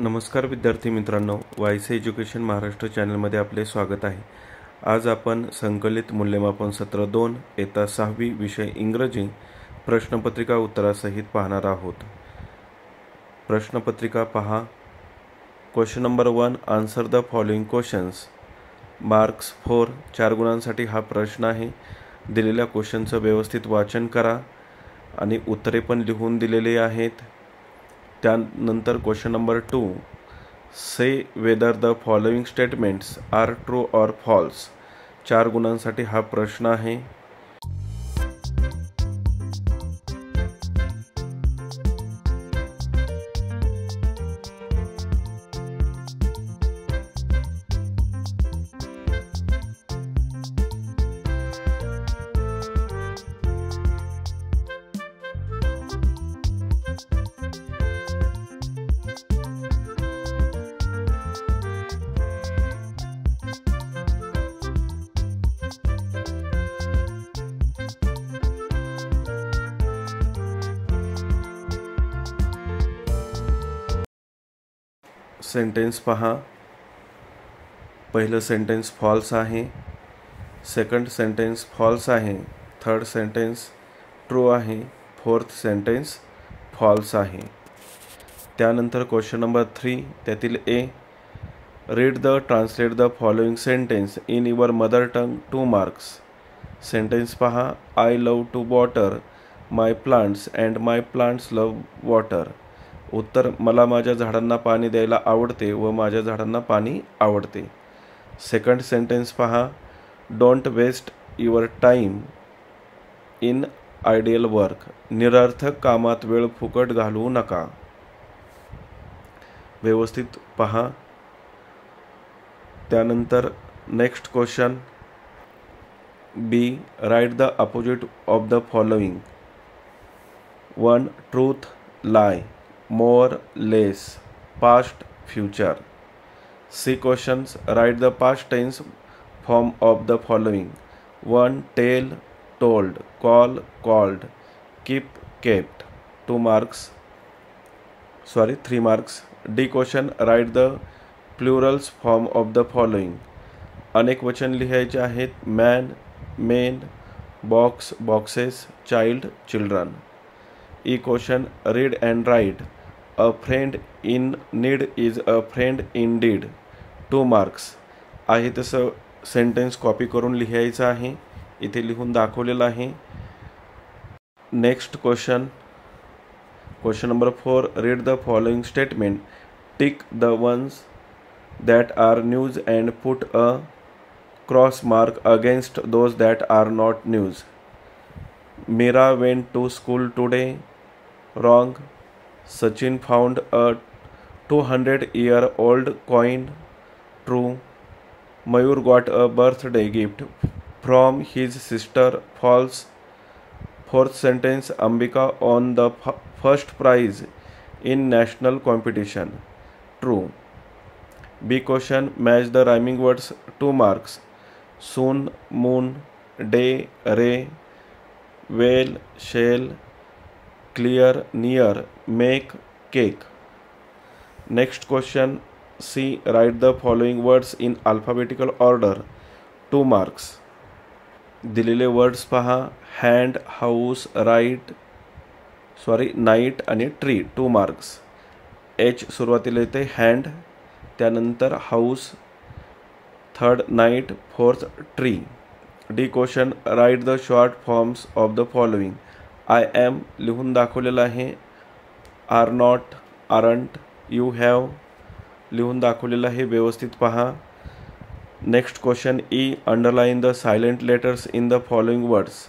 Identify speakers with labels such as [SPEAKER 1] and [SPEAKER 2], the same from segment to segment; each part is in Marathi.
[SPEAKER 1] नमस्कार विद्यार्थी मित्रांनो, वायसे एज्युकेशन महाराष्ट्र चॅनलमध्ये आपले स्वागत आहे। आज आपण संकलित मूल्यमापन सत्र 2 इयत्ता 6वी विषय इंग्रजी प्रश्नपत्रिका उत्तरासहित पाहणार आहोत। प्रश्नपत्रिका पहा। Question number 1, answer the following questions. Marks 4, 4 गुणांसाठी हा प्रश्न आहे। दिलेल्या क्वेश्चनचं व्यवस्थित वाचन करा आणि उत्तरे पण लिहून दिलेली आहेत। त्यानंतर question number 2, say whether the following statements are true or false. 4 गुणांसाठी हा प्रश्न आहे। सेंटेन्स पहा। पहिलं सेंटेन्स फॉल्स आहे, सेकंड सेंटेन्स फॉल्स आहे, थर्ड सेंटेन्स ट्रू आहे, फोर्थ सेंटेन्स फॉल्स आहे। त्यानंतर क्वेश्चन नंबर 3 त्यातील A, read the translate the following sentence in your mother tongue 2 marks. Sentence पहा। I love to water my plants and my plants love water. उत्तर, मला माझ्या झाडांना पाणी द्यायला आवडते व माझ्या झाडांना पाणी आवडते। सेकंड सेंटेन्स पहा। Don't waste your time in ideal work. निरर्थक कामात वेळ फुकट घालवू नका। व्यवस्थित पहा। त्यानंतर next question B, write the opposite of the following. 1 truth, lie, more, less, past, future. C questions, write the past tense form of the following. 1 tell, told, call, called, keep, kept. 3 marks. D question, write the plurals form of the following. अनेक वचन लिहायचे आहेत। man, men, box, boxes, child, children. E question, read and write. A friend in need is a friend indeed. 2 marks. आहे तसं सेंटेन्स कॉपी करून लिहायचं आहे। इथे लिहून दाखवलेलं आहे। Next question number 4, read the following statement, tick the ones that are news and put a cross mark against those that are not news. Mira went to school today. Wrong. Sachin found a 200-year-old coin. True. Mayur got a birthday gift from his sister. False. Fourth sentence, Ambika won the first prize in national competition. True. B question, match the rhyming words. 2 marks. Soon, moon, day, ray, well, shell, clear, near, make, cake. Next question C, write the following words in alphabetical order. 2 marks. दिलेले वर्ड्स पहा। hand, house, night आणि tree. 2 marks. H सुरुवातीला येते hand, त्यानंतर house, third night, fourth tree. D question, write the short forms of the following. I am लिहून दाखवलेलं आहे। Are not, aren't, you have लिहून दाखवलेलं आहे। व्यवस्थित पहा। Next question E, underline the silent letters in the following words.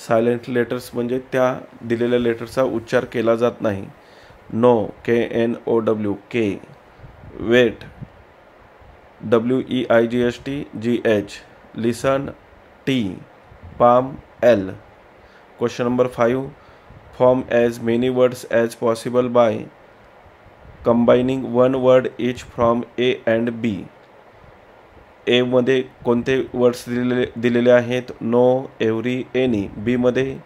[SPEAKER 1] Silent letters म्हणजे त्या दिलेल्या लेटरचा उच्चार केला जात नाही। No, KNOW, K. Wait, WEIGHT, listen, T, palm, L. Question number 5, form as many words as possible by combining one word each from A and B. A मध्ये कोणते वर्ड्स दिलेले आहेत? No, every, any. बी मध्ये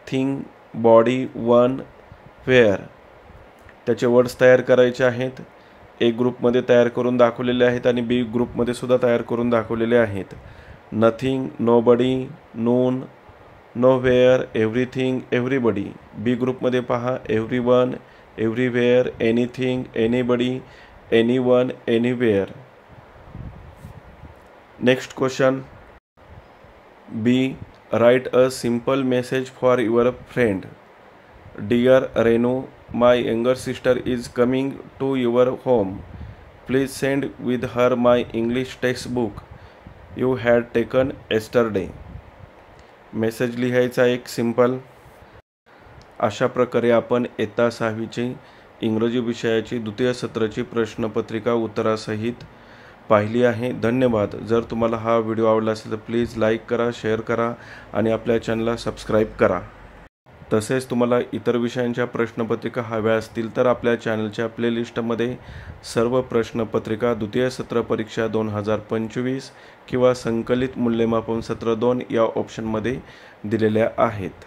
[SPEAKER 1] थिंग, बॉडी, वन, वेअर. त्याचे वर्ड्स तयार करायचे आहेत। ए ग्रुपमध्ये तयार करून दाखवलेले आहेत आणि बी ग्रुपमध्ये सुद्धा तयार करून दाखवलेले आहेत. Nothing, nobody, none, nowhere, everything, everybody. B ग्रुपमध्ये पहा everyone, everywhere, anything, anybody, anyone, anywhere. Next question B. Write a simple message for your friend. Dear Renu, my younger sister is coming to your home. Please send with her my English textbook you had taken yesterday. Message लिहायचा एक सिंपल. अशा प्रकारे आपण इयत्ता 6वीची इंग्रजी विषयाची द्वितीय सत्राची प्रश्नपत्रिका उत्तरासहित पाहिली आहे. धन्यवाद. जर तुम्हाला हा व्हिडिओ आवडला असेल तर प्लीज लाईक करा, शेअर करा आणि आपल्या चॅनलला सबस्क्राईब करा. तसेच तुम्हाला इतर विषयांच्या प्रश्नपत्रिका हव्या असतील तर आपल्या चॅनलच्या प्लेलिस्टमध्ये सर्व प्रश्नपत्रिका द्वितीय सत्र परीक्षा 2025 किंवा संकलित मूल्यमापन सत्र 2 या ऑप्शनमध्ये दिलेल्या आहेत.